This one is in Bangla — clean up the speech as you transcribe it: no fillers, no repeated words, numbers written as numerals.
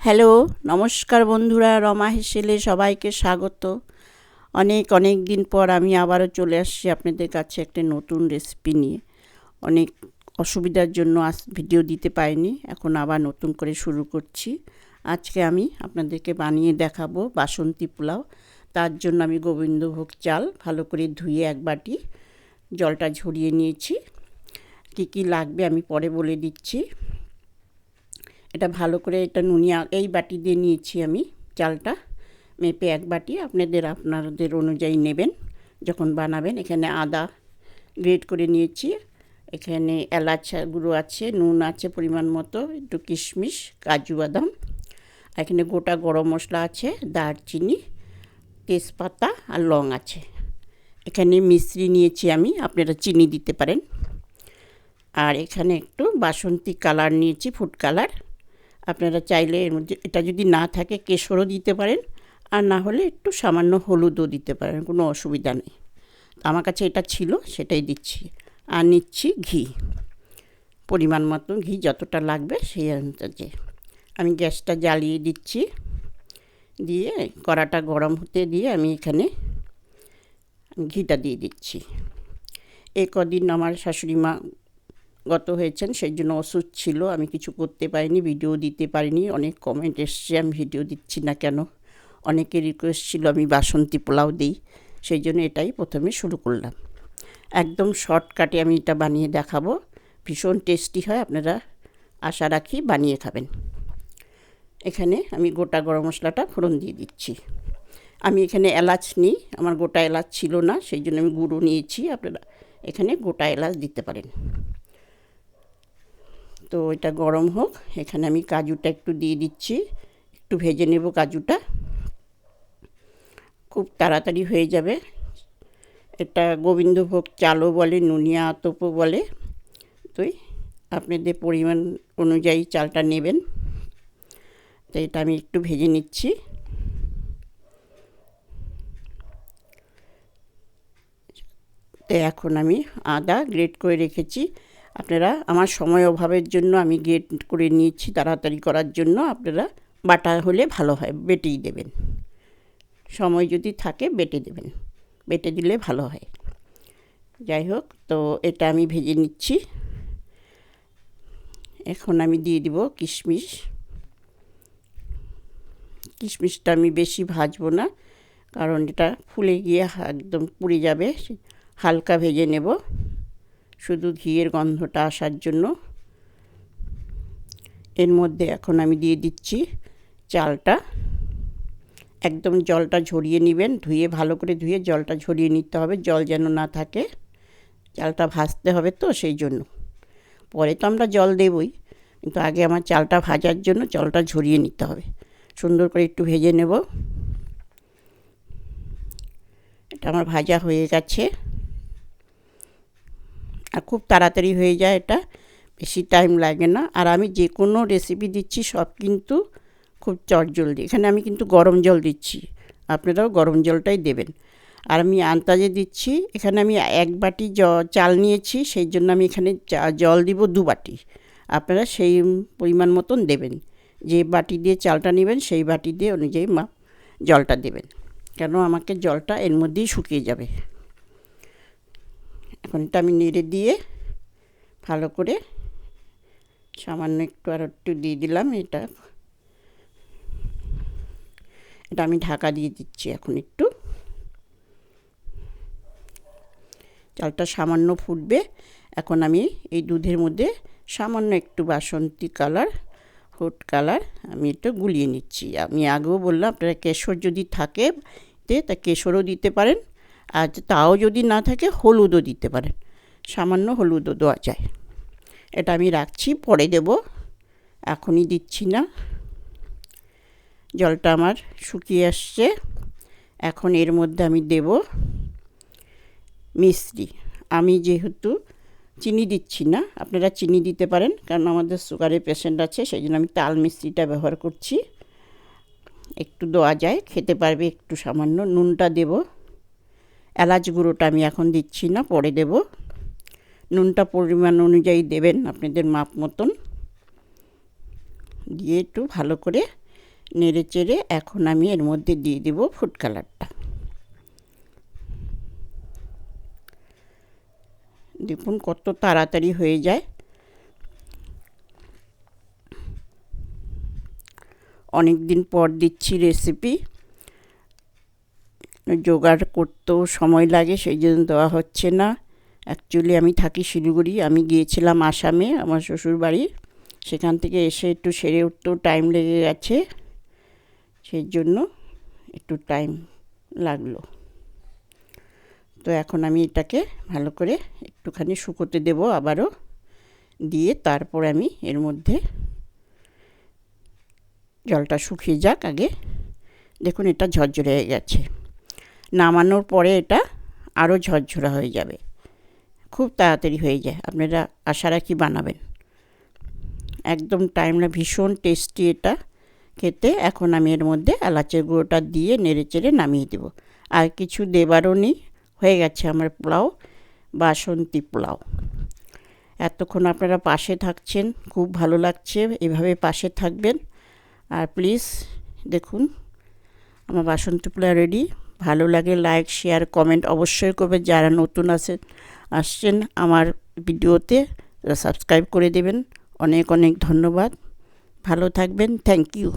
হ্যালো, নমস্কার বন্ধুরা, রমা হেসেলে সবাইকে স্বাগত। অনেক অনেক দিন পর আমি আবারও চলে আসছি আপনাদের কাছে একটা নতুন রেসিপি নিয়ে। অনেক অসুবিধার জন্য আজ ভিডিও দিতে পারিনি, এখন আবার নতুন করে শুরু করছি। আজকে আমি আপনাদেরকে বানিয়ে দেখাবো বাসন্তী পোলাও। তার জন্য আমি গোবিন্দভোগ চাল ভালো করে ধুয়ে এক বাটি জলটা ঝরিয়ে নিয়েছি। কী কী লাগবে আমি পরে বলে দিচ্ছি। এটা ভালো করে এটা নুনিয়া এই বাটি দিয়ে নিয়েছি আমি চালটা, মেপে এক বাটি। আপনাদের অনুযায়ী নেবেন যখন বানাবেন। এখানে আদা গ্রেট করে নিয়েছি, এখানে এলাচ গুঁড়ো আছে, নুন আছে পরিমাণ মতো, একটু কিশমিশ, কাজু বাদাম, এখানে গোটা গরম মশলা আছে, দারচিনি, তেজপাতা আর লং আছে। এখানে মিশ্রি নিয়েছি আমি, আপনারা চিনি দিতে পারেন। আর এখানে একটু বাসন্তী কালার নিয়েছি, ফুড কালার। আপনারা চাইলে এর মধ্যে এটা যদি না থাকে কেশরও দিতে পারেন, আর না হলে একটু সামান্য হলুদও দিতে পারেন, কোনো অসুবিধা নেই। আমার কাছে এটা ছিল, সেটাই দিচ্ছি। আর নিচ্ছি ঘি, পরিমাণ মতো ঘি যতটা লাগবে সেই অনুযায়ী। আমি গ্যাসটা জ্বালিয়ে দিচ্ছি, দিয়ে কড়াটা গরম হতে দিয়ে আমি এখানে ঘিটা দিয়ে দিচ্ছি। এই কদিন আমার শাশুড়ি মা গত হয়েছেন, সেই জন্য ওষুধ ছিল, আমি কিছু করতে পারিনি, ভিডিও দিতে পারিনি। অনেক কমেন্ট এসছে আমি ভিডিও দিচ্ছি না কেন। অনেকের রিকোয়েস্ট ছিল আমি বাসন্তী পোলাও দিই, সেই জন্য এটাই প্রথমে শুরু করলাম। একদম শর্টকাটে আমি এটা বানিয়ে দেখাবো, ভীষণ টেস্টি হয়, আপনারা আশা রাখি বানিয়ে খাবেন। এখানে আমি গোটা গরম মশলাটা ফোড়ন দিয়ে দিচ্ছি। আমি এখানে এলাচ নিই, আমার গোটা এলাচ ছিল না, সেই জন্য আমি গুঁড়ো নিয়েছি। আপনারা এখানে গোটা এলাচ দিতে পারেন। তো এটা গরম হোক, এখানে আমি কাজুটা একটু দিয়ে দিচ্ছি, একটু ভেজে নেব কাজুটা, খুব তাড়াতাড়ি হয়ে যাবে। এটা গোবিন্দভোগ চালও বলে, নুনিয়া আতপও বলে। তো আপনাদের পরিমাণ অনুযায়ী চালটা নেবেন। তো এটা আমি একটু ভেজে নিচ্ছি। তো এখন আমি আদা গ্রেট করে রেখেছি। আপনারা, আমার সময় অভাবের জন্য আমি গ্রেট করে নিয়েছি তাড়াতাড়ি করার জন্য। আপনারা বাটা হলে ভালো হয়, বেটেই দেবেন। সময় যদি থাকে বেটে দেবেন, বেটে দিলে ভালো হয়। যাই হোক, তো এটা আমি ভেজে নিচ্ছি। এখন আমি দিয়ে দিব কিশমিশ। কিশমিশটা আমি বেশি ভাজবো না, কারণ এটা ফুলে গিয়ে একদম পুড়ে যাবে। হালকা ভেজে নেব, শুধু ঘিয়ের গন্ধটা আসার জন্য। এর মধ্যে এখন আমি দিয়ে দিচ্ছি চালটা। একদম জলটা ঝরিয়ে নেবেন, ধুয়ে ভালো করে ধুয়ে জলটা ঝরিয়ে নিতে হবে, জল যেন না থাকে। চালটা ভাজতে হবে তো, সেই জন্য। পরে তো আমরা জল দেবই, কিন্তু আগে আমার চালটা ভাজার জন্য জলটা ঝরিয়ে নিতে হবে। সুন্দর করে একটু ভেজে নেব। এটা আমার ভাজা হয়ে গেছে, আর খুব তাড়াতাড়ি হয়ে যায়, এটা বেশি টাইম লাগে না। আর আমি যে কোনো রেসিপি দিচ্ছি সব কিন্তু খুব চটজলদি। এখানে আমি কিন্তু গরম জল দিচ্ছি, আপনারাও গরম জলটাই দেবেন। আর আমি আন্দাজে দিচ্ছি, এখানে আমি এক বাটি চাল নিয়েছি, সেই জন্য আমি এখানে জল দিব 2 বাটি। আপনারা সেই পরিমাণ মতন দেবেন, যে বাটি দিয়ে চালটা নেবেন সেই বাটি দিয়ে অনুযায়ী মাপ জলটা দেবেন, কেন আমাকে জলটা এর মধ্যেই শুকিয়ে যাবে। এখন এটা আমি নেড়ে দিয়ে ভালো করে সামান্য একটু আর একটু দিয়ে দিলাম। এটা আমি ঢাকা দিয়ে দিচ্ছি। এখন একটু চালটা সামান্য ফুটবে। এখন আমি এই দুধের মধ্যে সামান্য একটু বাসন্তী কালার, ফুড কালার আমি একটু গুলিয়ে নিচ্ছি। আমি আগেও বললাম, আপনারা কেশর যদি থাকে তা কেশরও দিতে পারেন, আর তাও যদি না থাকে হলুদও দিতে পারেন, সামান্য হলুদও দেওয়া যায়। এটা আমি রাখছি, পরে দেব, এখনই দিচ্ছি না। জলটা আমার শুকিয়ে আসছে। এখন এর মধ্যে আমি দেব মিশ্রি। আমি যেহেতু চিনি দিচ্ছি না, আপনারা চিনি দিতে পারেন, কারণ আমাদের সুগারের পেশেন্ট আছে, সেই জন্য আমি তাল মিশ্রিটা ব্যবহার করছি। একটু দেওয়া যায়, খেতে পারবে একটু সামান্য। নুনটা দেব, এলাচ গুঁড়োটা আমি এখন দিচ্ছি না, পরে দেব। নুনটা পরিমাণ অনুযায়ী দেবেন, আপনাদের মাপ মতন দিয়ে একটু ভালো করে নেড়ে চেড়ে এখন আমি এর মধ্যে দিয়ে দেব ফুড কালারটা। দেখুন কত তাড়াতাড়ি হয়ে যায়। অনেক দিন পর দিচ্ছি রেসিপি, জোগাড় করতেও সময় লাগে, সেই জন্য দেওয়া হচ্ছে না। অ্যাকচুয়ালি আমি থাকি শিলিগুড়ি, আমি গিয়েছিলাম আসামে আমার শ্বশুর বাড়ি, সেখান থেকে এসে একটু সেরে উঠতেও টাইম লেগে গেছে, সেই জন্য একটু টাইম লাগলো। তো এখন আমি এটাকে ভালো করে একটুখানি শুকোতে দেব আবারও, দিয়ে তারপর আমি এর মধ্যে জলটা শুকিয়ে যাক আগে। দেখুন এটা ঝরঝরে হয়ে গেছে, নামানোর পরে এটা আরও ঝরঝরা হয়ে যাবে, খুব তাড়াতাড়ি হয়ে যায়। আপনারা আশা রাখি বানাবেন, একদম টাইম না, ভীষণ টেস্টি এটা খেতে। এখন আমি এর মধ্যে এলাচের গুঁড়োটা দিয়ে নেড়ে চেড়ে নামিয়ে দেব, আর কিছু দেবারও নেই। হয়ে গেছে আমার পোলাও, বাসন্তী পোলাও। এতক্ষণ আপনারা পাশে থাকছেন, খুব ভালো লাগছে, এভাবে পাশে থাকবেন। আর প্লিজ দেখুন আমার বাসন্তী পোলাও রেডি। ভালো লাগে লাইক শেয়ার কমেন্ট অবশ্যই করবেন। যারা নতুন আসছেন আমার ভিডিওতে সাবস্ক্রাইব করে দেবেন। অনেক অনেক ধন্যবাদ, ভালো থাকবেন, থ্যাংক ইউ।